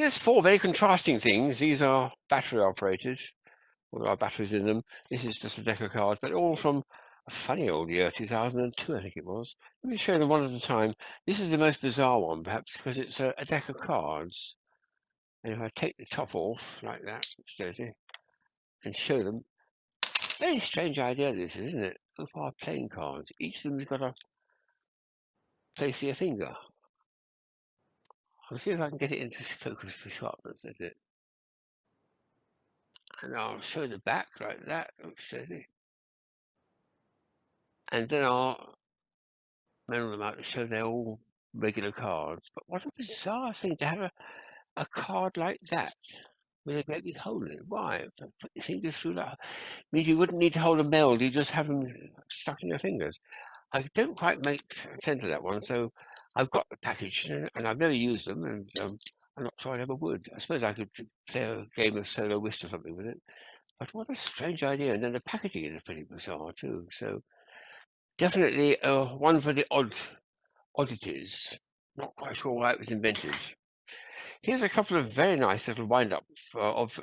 Here's four very contrasting things. These are battery operated, or there are batteries in them. This is just a deck of cards, but all from a funny old year, 2002, I think it was. Let me show them one at a time. This is the most bizarre one, perhaps, because it's a deck of cards. And if I take the top off, like that, steady, and show them, very strange idea this is, isn't it? Of our playing cards. Each of them's got a place your finger. I'll see if I can get it into focus for sharpness, that's it. And I'll show the back like that, steady. And then I'll measure them out to show they're all regular cards. But what a bizarre thing to have a card like that with a great big hole in it. Why? Put your fingers through that. Means you wouldn't need to hold a meld, you just have them stuck in your fingers. I don't quite make sense of that one, so I've got the package and I've never used them, and I'm not sure I ever would. I suppose I could play a game of solo whist or something with it, but what a strange idea. And then the packaging is pretty bizarre too, so definitely one for the oddities. Not quite sure why it was invented. Here's a couple of very nice little wind-up of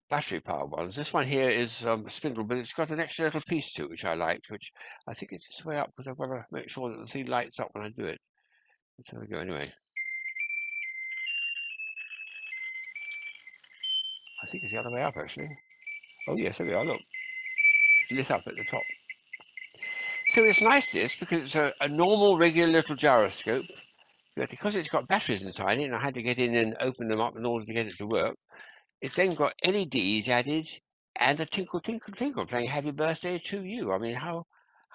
battery power ones. This one here is a spindle, but it's got an extra little piece to it, which I liked, which I think it's this way up because I've got to make sure that the thing lights up when I do it. So there we go anyway. I think it's the other way up actually. Oh yes, there we are, look. It's lit up at the top. So it's nice this because it's a normal regular little gyroscope, but because it's got batteries inside it and I had to get in and open them up in order to get it to work, it's then got LEDs added and a tinkle, tinkle, tinkle playing happy birthday to you. I mean, how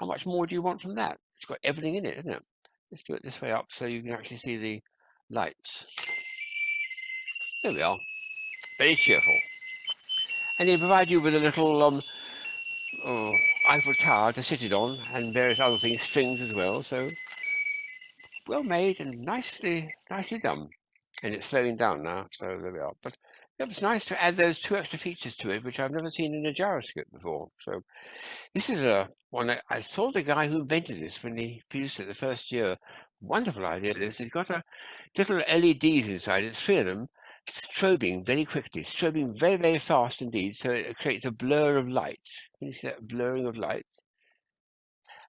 much more do you want from that? It's got everything in it, isn't it? Let's do it this way up so you can actually see the lights. There we are. Very cheerful. And they provide you with a little Eiffel Tower to sit it on and various other things, strings as well. So well made and nicely done. And it's slowing down now, so there we are. But it was nice to add those two extra features to it, which I've never seen in a gyroscope before. So this is a one that I saw the guy who invented this when he produced it the first year. Wonderful idea. This it's got a little LEDs inside. It's three of them, strobing very quickly, strobing very, very fast indeed. So it creates a blur of light. Can you see that blurring of light?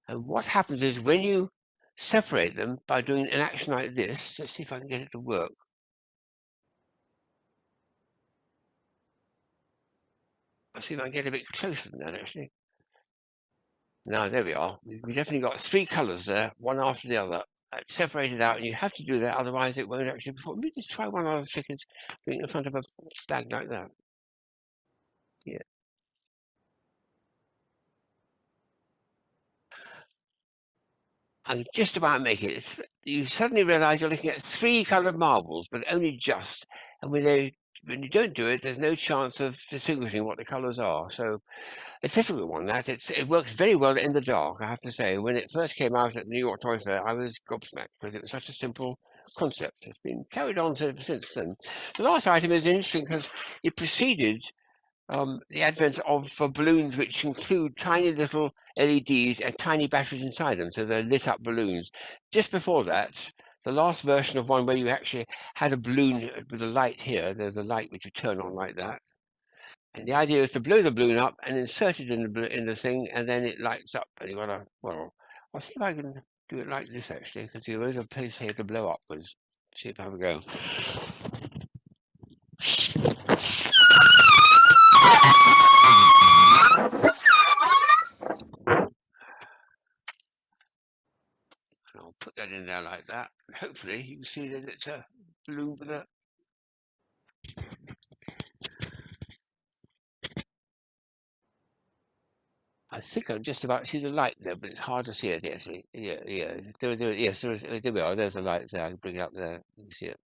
And what happens is when you separate them by doing an action like this, let's see if I can get it to work. I'll see if I can get a bit closer than that actually. Now, there we are. We've definitely got three colours there, one after the other. Separated out, and you have to do that, otherwise it won't actually perform. Let me just try one other trick, doing it in front of a bag like that. Yeah. I just about make it. You suddenly realise you're looking at three coloured marbles, but only just. And when you don't do it, there's no chance of distinguishing what the colours are. So it's a difficult one, that. It works very well in the dark, I have to say. When it first came out at the New York Toy Fair, I was gobsmacked because it was such a simple concept. It's been carried on since then. The last item is interesting because it preceded the advent of balloons which include tiny little LEDs and tiny batteries inside them, so they're lit up balloons. Just before that, the last version of one where you actually had a balloon with a light here, there's a light which you turn on like that. And the idea is to blow the balloon up and insert it in the thing, and then it lights up. And you got to, well, I'll see if I can do it like this actually, because there is a place here to blow upwards. See if I have a go. And I'll put that in there like that. And hopefully you can see that it's a balloon with a. I think I just about see the light there, but it's hard to see it actually. Yeah. Yes, there we are. There's a light there. I can bring it up there. You can see it.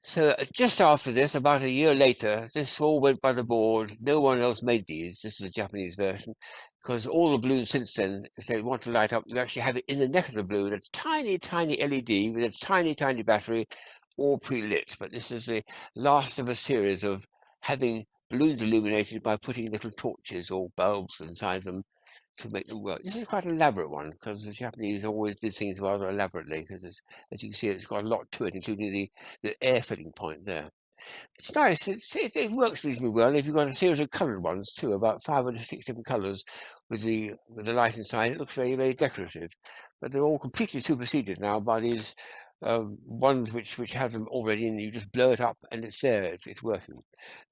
So just after this, about a year later, this all went by the board. No one else made these. This is a Japanese version, because all the balloons since then, if they want to light up, you actually have it in the neck of the balloon, a tiny, tiny LED with a tiny, tiny battery, all pre-lit. But this is the last of a series of having balloons illuminated by putting little torches or bulbs inside them to make them work. This is quite an elaborate one because the Japanese always did things rather elaborately because, as you can see, it's got a lot to it, including the air filling point there. It's nice. It works reasonably well. If you've got a series of coloured ones too, about 5 or 6 different colours with the light inside, it looks very, very decorative. But they're all completely superseded now by these ones which have them already, and you just blow it up and it's there. It's working.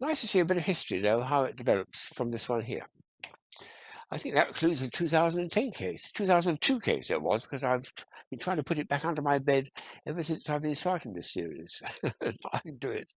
Nice to see a bit of history though, how it develops from this one here. I think that includes the 2010 case, 2002 case it was, because I've been trying to put it back under my bed ever since I've been starting this series. I can do it.